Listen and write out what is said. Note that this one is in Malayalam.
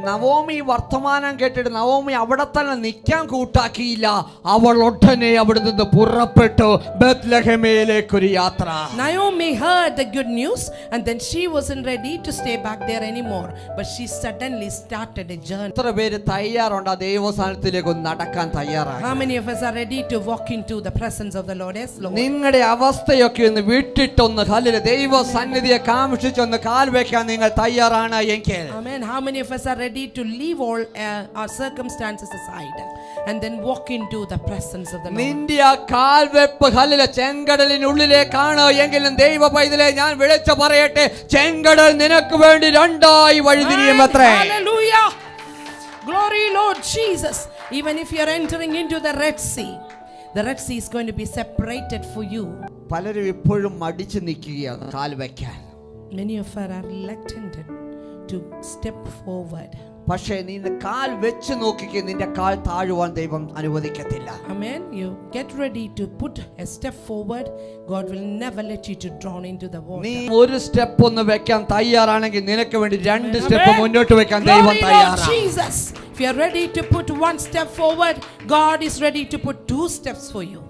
നവോമി വർത്തമാനം കേട്ടിട്ട് നവോമി അവിടെ തന്നെ നിൽക്കാൻ കൂട്ടാക്കിയില്ല. അവൾ ഉടനെ അവിടെ നിന്ന് പുറപ്പെട്ടു ബത്ലഹേമിലേക്കൊരു യാത്ര. Naomi heard the good news and then she wasn't ready to stay back there anymore, but she suddenly started a journey. എത്ര പേര് തയ്യാറുണ്ട് ആ ദൈവസ്ഥാനത്തിലേക്ക് നടക്കാൻ തയ്യാറാണ്? How many of us are ready to walk into the presence of the Lord? Yes, Lord. നിങ്ങളുടെ അവസ്ഥയൊക്കെ ഒന്ന് വിട്ടിട്ടൊന്ന് കല്ലിൽ ദൈവ സന്നിധിയെ കാമിഷിച്ചൊന്ന് കാൽ വെക്കാൻ നിങ്ങൾ തയ്യാറാണ് എങ്കിൽ, Amen. How many of us are ready to leave all our circumstances aside and then walk into the presence of the Lord? നിന്റെ ആ കാൽവെപ്പ് കല്ലിലെ ചെങ്കടലിനുള്ളിലേക്കാണ് എങ്കിലും ദൈവ പൈതലെ ഞാൻ വിളിച്ചു പറയട്ടെ, ചെങ്കടൽ നിനക്ക് വേണ്ടി രണ്ടായി വഴിതിരിയുമത്രേ. Hallelujah. Glory Lord Jesus. Even if you are entering into the Red Sea, the Red Sea is going to be separated for you. പലരും ഇപ്പോഴും മടിച്ചു നിൽക്കുകയാണ് കാൽ വെക്കാൻ. Many of us are reluctant to step forward. പക്ഷേ നീ കാൽ വെച്ച് നോക്കിക്കേ, നിന്റെ കാൽ താഴുവാൻ ദൈവം അനുവദിക്കത്തില്ല. Amen. You get ready to put a step forward. God will never let you to drown into the water. നീ ഒരു സ്റ്റെപ്പ് ഒന്ന് വെക്കാൻ തയ്യാറാണെങ്കിൽ നിനക്ക് വേണ്ടി രണ്ട് സ്റ്റെപ്പ് മുന്നോട്ട് വെക്കാൻ ദൈവം Glory Lord തയ്യാറാണ്. Jesus. If you are ready to put one step forward, God is ready to put two steps for you.